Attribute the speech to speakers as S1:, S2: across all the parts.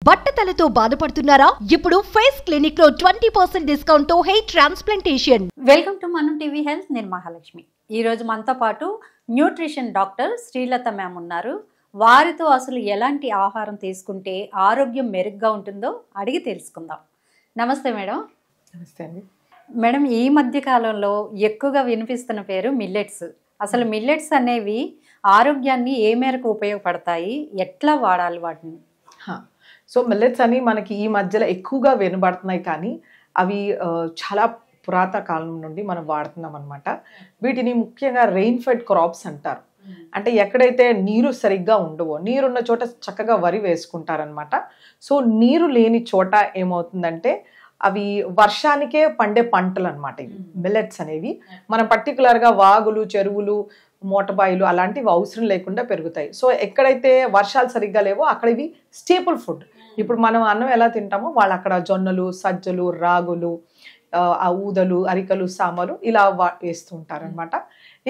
S1: బట్టతలతో బాధపడుతున్నారా? ఇప్పుడు face clinic లో 20% డిస్కౌంట్ తో హెయిర్ ట్రాన్స్ప్లాంటేషన్.
S2: వెల్కమ్ టు మనం టీవీ హెల్త్. నేను మహాలక్ష్మి. ఈరోజు మనతో పాటు న్యూట్రిషన్ డాక్టర్ శ్రీలత మ్యామ్ ఉన్నారు. వారితో అసలు ఎలాంటి ఆహారం తీసుకుంటే ఆరోగ్యం మెరుగ్గా ఉంటుందో అడిగి తెలుసుకుందాం. నమస్తే మేడం.
S3: నమస్తే అండి
S2: మేడం, ఈ మధ్య కాలంలో ఎక్కువగా వినిపిస్తున్న పేరు మిల్లెట్స్. అసలు మిల్లెట్స్ అనేవి ఆరోగ్యాన్ని ఏ మేరకు ఉపయోగపడతాయి, ఎట్లా వాడాలి వాటిని?
S3: సో మిల్లెట్స్ అని మనకి ఈ మధ్యలో ఎక్కువగా వినబడుతున్నాయి, కానీ అవి చాలా పురాతన కాలం నుండి మనం వాడుతున్నాం అనమాట. వీటిని ముఖ్యంగా రెయిన్ ఫెడ్ క్రాప్స్ అంటారు. అంటే ఎక్కడైతే నీరు సరిగ్గా ఉండవో, నీరున్న చోట చక్కగా వరి వేసుకుంటారనమాట. సో నీరు లేని చోట ఏమవుతుందంటే అవి వర్షానికే పండే పంటలు అనమాట. ఇవి మిల్లెట్స్ అనేవి మనం పర్టికులర్గా వాగులు, చెరువులు, మోటబాయిలు అలాంటివి అవసరం లేకుండా పెరుగుతాయి. సో ఎక్కడైతే వర్షాలు సరిగ్గా లేవో అక్కడ ఇవి స్టేపుల్ ఫుడ్. ఇప్పుడు మనం అన్నం ఎలా తింటామో వాళ్ళు అక్కడ జొన్నలు, సజ్జలు, రాగులు, ఆ ఊదలు, అరికలు, సామలు ఇలా వేస్తూ ఉంటారనమాట.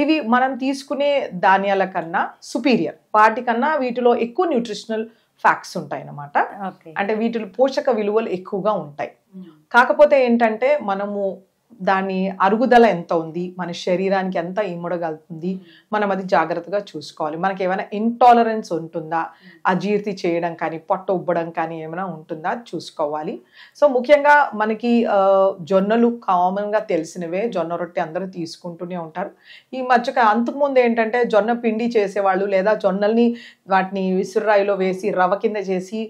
S3: ఇవి మనం తీసుకునే ధాన్యాల కన్నా సుపీరియర్, వాటికన్నా వీటిలో ఎక్కువ న్యూట్రిషనల్ ఫ్యాక్ట్స్ ఉంటాయి అన్నమాట. అంటే వీటిలో పోషక విలువలు ఎక్కువగా ఉంటాయి. కాకపోతే ఏంటంటే మనము దాని అరుగుదల ఎంత ఉంది, మన శరీరానికి ఎంత ఇమ్మడగలుగుతుంది, మనం అది జాగ్రత్తగా చూసుకోవాలి. మనకి ఏమైనా ఇంటాలరెన్స్ ఉంటుందా, అజీర్తి చేయడం కానీ, పొట్ట ఉబ్బడం కానీ ఏమైనా ఉంటుందా చూసుకోవాలి. సో ముఖ్యంగా మనకి జొన్నలు కామన్గా తెలిసినవే, జొన్న రొట్టె అందరూ తీసుకుంటూనే ఉంటారు. ఈ మధ్య అంతకుముందు ఏంటంటే జొన్న పిండి చేసేవాళ్ళు, లేదా జొన్నల్ని వాటిని విసురాయిలో వేసి రవ్వ కింద చేసి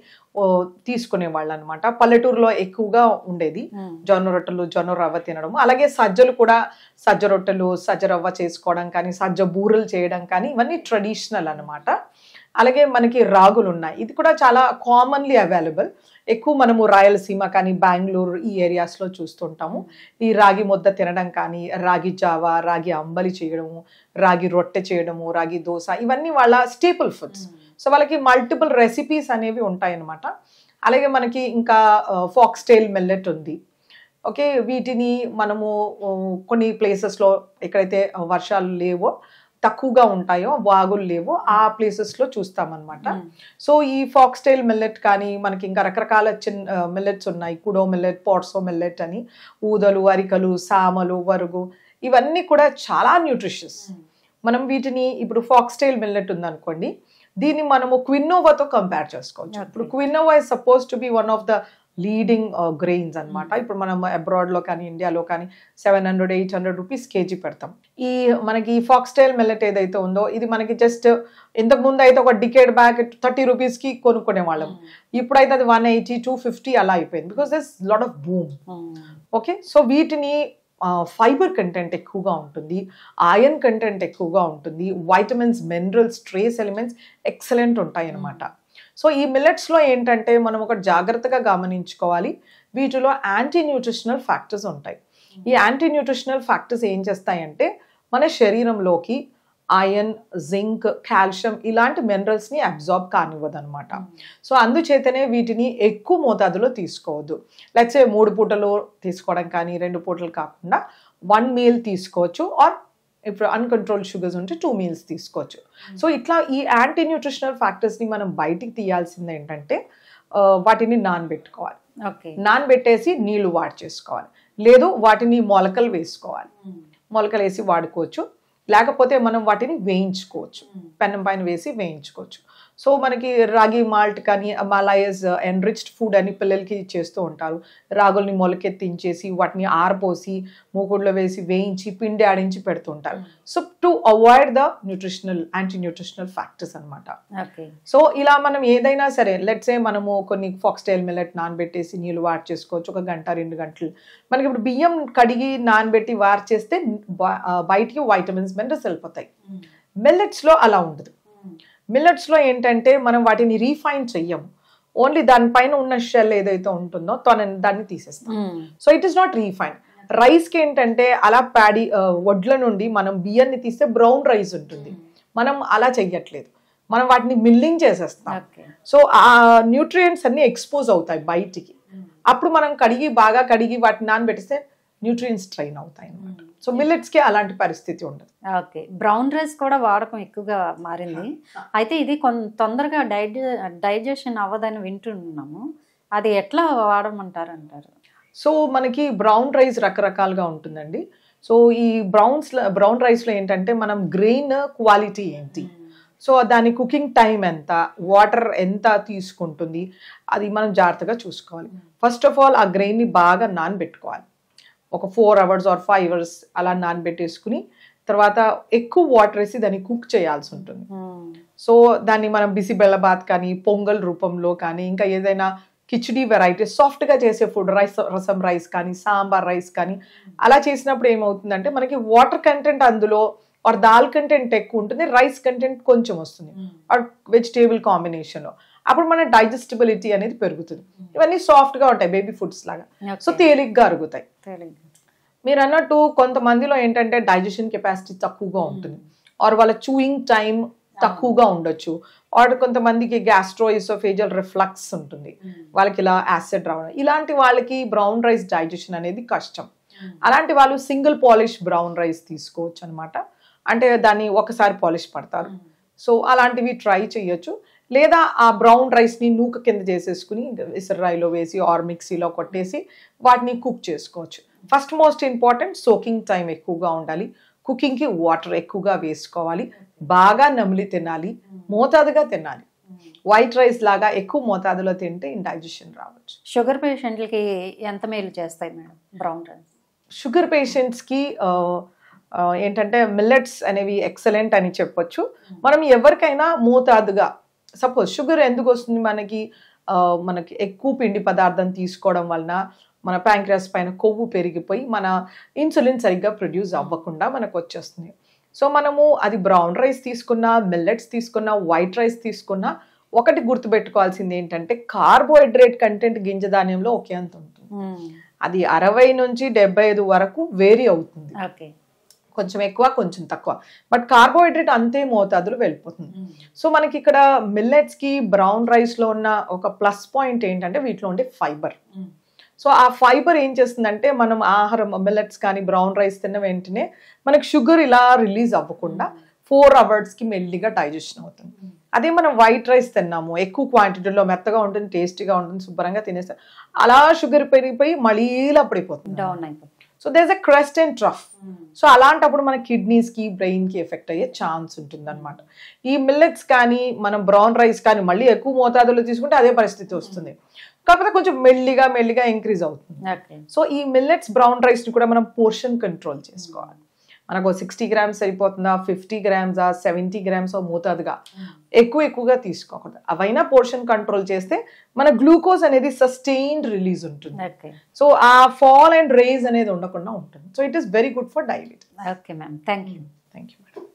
S3: తీసుకునేవాళ్ళు అనమాట. పల్లెటూరులో ఎక్కువగా ఉండేది జొన్న రొట్టెలు, జొన్న రవ్వ తినడం. అలాగే సజ్జలు కూడా, సజ్జ రొట్టెలు, సజ్జ రవ్వ చేసుకోవడం కానీ, సజ్జ బూరెలు చేయడం కానీ, ఇవన్నీ ట్రెడిషనల్ అనమాట. అలాగే మనకి రాగులు ఉన్నాయి, ఇది కూడా చాలా కామన్లీ అవైలబుల్. ఎక్కువ మనము రాయలసీమ కానీ, బెంగళూరు ఈ ఏరియాస్లో చూస్తుంటాము. ఈ రాగి ముద్ద తినడం కానీ, రాగి జావా, రాగి అంబలి చేయడము, రాగి రొట్టె చేయడము, రాగి దోశ, ఇవన్నీ వాళ్ళ స్టేపుల్ ఫుడ్స్. సో వాళ్ళకి మల్టిపుల్ రెసిపీస్ అనేవి ఉంటాయన్నమాట. అలాగే మనకి ఇంకా ఫాక్స్టైల్ మిల్లెట్ ఉంది. ఓకే, వీటిని మనము కొన్ని ప్లేసెస్లో ఎక్కడైతే వర్షాలు లేవో, తక్కువగా ఉంటాయో, వాగులు లేవో ఆ ప్లేసెస్లో చూస్తామన్నమాట. సో ఈ ఫాక్స్టైల్ మిల్లెట్ కానీ, మనకి ఇంకా రకరకాల మిల్లెట్స్ ఉన్నాయి. కుడో మిల్లెట్, పోర్సో మిల్లెట్ అని, ఊదలు, అరికలు, సామలు, వరుగు, ఇవన్నీ కూడా చాలా న్యూట్రిషియస్. మనం వీటిని ఇప్పుడు ఫాక్స్టైల్ మిల్లెట్ ఉందనుకోండి, దీన్ని మనము క్వినోవాతో కంపేర్ చేసుకోవచ్చు. ఇప్పుడు quinoa is suppose to be one of the leading grains అనమాట. ఇప్పుడు మనం అబ్రాడ్లో కానీ, ఇండియాలో కానీ 700-800 రూపీస్ కేజీ పెడతాం. ఈ మనకి ఫాక్స్టైల్ మిల్లెట్ ఏదైతే ఉందో, ఇది మనకి జస్ట్ ఇంతకు ముందు అయితే ఒక డికేడ్ బ్యాక్ 30 రూపీస్కి కొనుక్కునే వాళ్ళం. ఇప్పుడైతే అది 180-250 అలా అయిపోయింది, because this lot of boom. Okay, so వీటిని ఫైబర్ కంటెంట్ ఎక్కువగా ఉంటుంది, ఐరన్ కంటెంట్ ఎక్కువగా ఉంటుంది, vitamins, minerals, trace elements excellent ఉంటాయి అన్నమాట. సో ఈ మిల్లెట్స్లో ఏంటంటే మనం ఒక జాగ్రత్తగా గమనించుకోవాలి, వీటిలో యాంటీ న్యూట్రిషనల్ ఫ్యాక్టర్స్ ఉంటాయి. ఈ యాంటీ న్యూట్రిషనల్ ఫ్యాక్టర్స్ ఏం చేస్తాయంటే మన శరీరంలోకి ఐరన్, జింక్, కాల్షియం ఇలాంటి మినరల్స్ని అబ్జార్బ్ కానివ్వదు అనమాట. సో అందుచేతనే వీటిని ఎక్కువ మోతాదులో తీసుకోవద్దు. లెట్స్ సే 3 పూటలు తీసుకోవడం కానీ, 2 పూటలు కాకుండా 1 మీల్ తీసుకోవచ్చు. ఆర్ ఇప్పుడు అన్కంట్రోల్డ్ షుగర్స్ ఉంటే 2 మీల్స్ తీసుకోవచ్చు. సో ఇట్లా ఈ యాంటీ న్యూట్రిషనల్ ఫ్యాక్టర్స్ని మనం బయటికి తీయాల్సింది ఏంటంటే వాటిని నానబెట్టుకోవాలి. నానబెట్టేసి నీళ్లు వాడి చేసుకోవాలి, లేదు వాటిని మొలకలు వేసుకోవాలి. మొలకలు వేసి వాడుకోవచ్చు, లేకపోతే మనం వాటిని వేయించుకోవచ్చు, పెనం పైన వేసి వేయించుకోవచ్చు. సో మనకి రాగి మాల్ట్ కానీ, మలాయస్ ఎన్రిచ్డ్ ఫుడ్ అని పిల్లలకి చేస్తూ ఉంటారు. రాగుల్ని మొలకెత్తించేసి వాటిని ఆరపోసి మూకుడులో వేసి వేయించి పిండి ఆడించి పెడుతుంటారు. So to avoid the anti nutritional factors అనమాట. సో ఇలా మనం ఏదైనా సరే, లెట్స్ సే మనము కొన్ని ఫాక్స్టైల్ మిల్లెట్ నానబెట్టేసి నీళ్ళు వాడి చేసుకోవచ్చు 1 గంట 2 గంటలు. మనకి ఇప్పుడు బియ్యం కడిగి నానబెట్టి వాడి చేస్తే బయటికి వైటమిన్స్, మినరల్స్ వెళ్ళిపోతాయి. మిల్లెట్స్లో అలా ఉండదు. మిల్లెట్స్లో ఏంటంటే మనం వాటిని రీఫైన్ చెయ్యము, ఓన్లీ దానిపైన ఉన్న షెల్ ఏదైతే ఉంటుందో దాన్ని తీసేస్తాం. So it is not refine. రైస్కి ఏంటంటే అలా వడ్ల నుండి మనం బియ్యాన్ని తీస్తే బ్రౌన్ రైస్ ఉంటుంది, మనం అలా చెయ్యట్లేదు, మనం వాటిని మిల్లింగ్ చేసేస్తాం. సో ఆ న్యూట్రియంట్స్ అన్ని ఎక్స్పోజ్ అవుతాయి బయటికి. అప్పుడు మనం బాగా కడిగి వాటిని నానబెట్టిస్తే న్యూట్రియంట్స్ ట్రైన్ అవుతాయి అన్నమాట. సో మిల్లెట్స్కి అలాంటి పరిస్థితి ఉండదు.
S2: ఓకే, బ్రౌన్ రైస్ కూడా వాడకం ఎక్కువగా మారింది. అయితే ఇది తొందరగా డైజెషన్ అవ్వదని వింటున్నాము. అది ఎట్లా వాడమంటారు అంటారు?
S3: సో మనకి బ్రౌన్ రైస్ రకరకాలుగా ఉంటుందండి. సో ఈ బ్రౌన్ రైస్లో ఏంటంటే మనం గ్రెయిన్ క్వాలిటీ ఏంటి, సో దాని కుకింగ్ టైం ఎంత, వాటర్ ఎంత తీసుకుంటుంది, అది మనం జాగ్రత్తగా చూసుకోవాలి. ఫస్ట్ ఆఫ్ ఆల్ ఆ గ్రెయిన్ని బాగా నానబెట్టుకోవాలి. ఒక 4 hours or 5 hours అలా నానబెట్టేసుకుని తర్వాత ఎక్కువ వాటర్ వేసి దాన్ని కుక్ చేయాల్సి ఉంటుంది. సో దాన్ని మనం బిసిబెల్లబాత్ కానీ, పొంగల్ రూపంలో కానీ, ఇంకా ఏదైనా కిచిడి వెరైటీస్ సాఫ్ట్గా చేసే ఫుడ్, రసం రైస్ కానీ, సాంబార్ రైస్ కానీ అలా చేసినప్పుడు ఏమవుతుందంటే మనకి వాటర్ కంటెంట్ అందులో ఆర్ దాల్ కంటెంట్ ఎక్కువ ఉంటుంది, రైస్ కంటెంట్ కొంచెం వస్తుంది, ఆర్ వెజిటేబుల్ కాంబినేషన్లో. అప్పుడు మన డైజెస్టిబిలిటీ అనేది పెరుగుతుంది. ఇవన్నీ సాఫ్ట్గా ఉంటాయి, బేబీ ఫుడ్స్ లాగా. సో తేలిగ్గా అరుగుతాయి. మీరు అన్నట్టు కొంతమందిలో ఏంటంటే డైజెషన్ కెపాసిటీ తక్కువగా ఉంటుంది, ఆర్ వాళ్ళ చూయింగ్ టైం తక్కువగా ఉండొచ్చు, ఆర్ కొంతమందికి గ్యాస్ట్రోఇసోఫేజియల్ రిఫ్లక్స్ ఉంటుంది, వాళ్ళకి ఇలా యాసిడ్ రావడం. ఇలాంటి వాళ్ళకి బ్రౌన్ రైస్ డైజెషన్ అనేది కష్టం. అలాంటి వాళ్ళు సింగిల్ పాలిష్ బ్రౌన్ రైస్ తీసుకోవచ్చు అనమాట. అంటే దాన్ని ఒకసారి పాలిష్ పడతారు. సో అలాంటివి ట్రై చేయొచ్చు. లేదా ఆ బ్రౌన్ రైస్ని నూక కింద చేసేసుకుని విసర్రాయిలో వేసి ఆర్ మిక్సీలో కొట్టేసి వాటిని కుక్ చేసుకోవచ్చు. First most important soaking time ఎక్కువగా ఉండాలి, కుకింగ్కి వాటర్ ఎక్కువగా వేసుకోవాలి, బాగా నమిలి తినాలి, మోతాదుగా తినాలి. వైట్ రైస్ లాగా ఎక్కువ మోతాదులో తింటే ఇండైజెషన్ రావచ్చు.
S2: షుగర్ పేషెంట్లకి ఎంత మేలు చేస్తాయి మేడం బ్రౌన్ రైస్?
S3: షుగర్ పేషెంట్స్కి ఏంటంటే మిల్లెట్స్ అనేవి ఎక్సలెంట్ అని చెప్పొచ్చు. మనం ఎవరికైనా మోతాదుగా, సపోజ్ షుగర్ ఎందుకు వస్తుంది మనకి ఎక్కువ పిండి పదార్థం తీసుకోవడం వలన మన ప్యాంక్రియాస్ పైన కొవ్వు పెరిగిపోయి మన ఇన్సులిన్ సరిగ్గా ప్రొడ్యూస్ అవ్వకుండా మనకు వచ్చేస్తుంది. సో మనము అది బ్రౌన్ రైస్ తీసుకున్నా, మిల్లెట్స్ తీసుకున్నా, వైట్ రైస్ తీసుకున్నా ఒకటి గుర్తుపెట్టుకోవాల్సింది ఏంటంటే కార్బోహైడ్రేట్ కంటెంట్ గింజ ధాన్యంలో ఒకే అంత ఉంటుంది. అది 60 నుంచి 75 వరకు వేరీ అవుతుంది, కొంచెం ఎక్కువ కొంచెం తక్కువ, బట్ కార్బోహైడ్రేట్ అంతే మోతాదులో వెళ్ళిపోతుంది. సో మనకి ఇక్కడ మిల్లెట్స్కి బ్రౌన్ రైస్లో ఉన్న ఒక ప్లస్ పాయింట్ ఏంటంటే వీటిలో ఉండే ఫైబర్. సో ఆ ఫైబర్ ఏం చేస్తుందంటే మనం ఆహారం మిల్లెట్స్ కానీ బ్రౌన్ రైస్ తిన్న వెంటనే మనకి షుగర్ ఇలా రిలీజ్ అవ్వకుండా 4 hours మెల్లిగా డైజెషన్ అవుతుంది. అదే మనం వైట్ రైస్ తిన్నాము, ఎక్కువ క్వాంటిటీలో మెత్తగా ఉంటుంది, టేస్టీగా ఉంటుంది, శుభ్రంగా తినేస్తాం, అలా షుగర్ పెరిగిపోయి మళ్ళీ పడిపోతుంది,
S2: డౌన్ అయిపోతుంది.
S3: So there is a crest and trough. So అలాంటప్పుడు మన కిడ్నీస్కి బ్రెయిన్కి ఎఫెక్ట్ అయ్యే ఛాన్స్ ఉంటుంది అనమాట. ఈ మిల్లెట్స్ కానీ మనం బ్రౌన్ రైస్ కానీ మళ్ళీ ఎక్కువ మోతాదులో తీసుకుంటే అదే పరిస్థితి వస్తుంది, కాకపోతే కొంచెం మెల్లిగా ఇంక్రీజ్ అవుతుంది. సో ఈ మిల్లెట్స్ బ్రౌన్ రైస్ని కూడా మనం పోర్షన్ కంట్రోల్ చేసుకోవాలి. మనకు 60 grams సరిపోతుందా, 50 grams, 70 grams మోతాదుగా ఎక్కువగా తీసుకోకూడదు. అవైనా పోర్షన్ కంట్రోల్ చేస్తే మన గ్లూకోజ్ అనేది సస్టైన్డ్ రిలీజ్ ఉంటుంది. సో ఆ ఫాల్ అండ్ రైజ్ అనేది ఉండకుండా ఉంటుంది. So it is very good for diabetes.
S2: Okay ma'am, thank you.
S3: Thank you madam.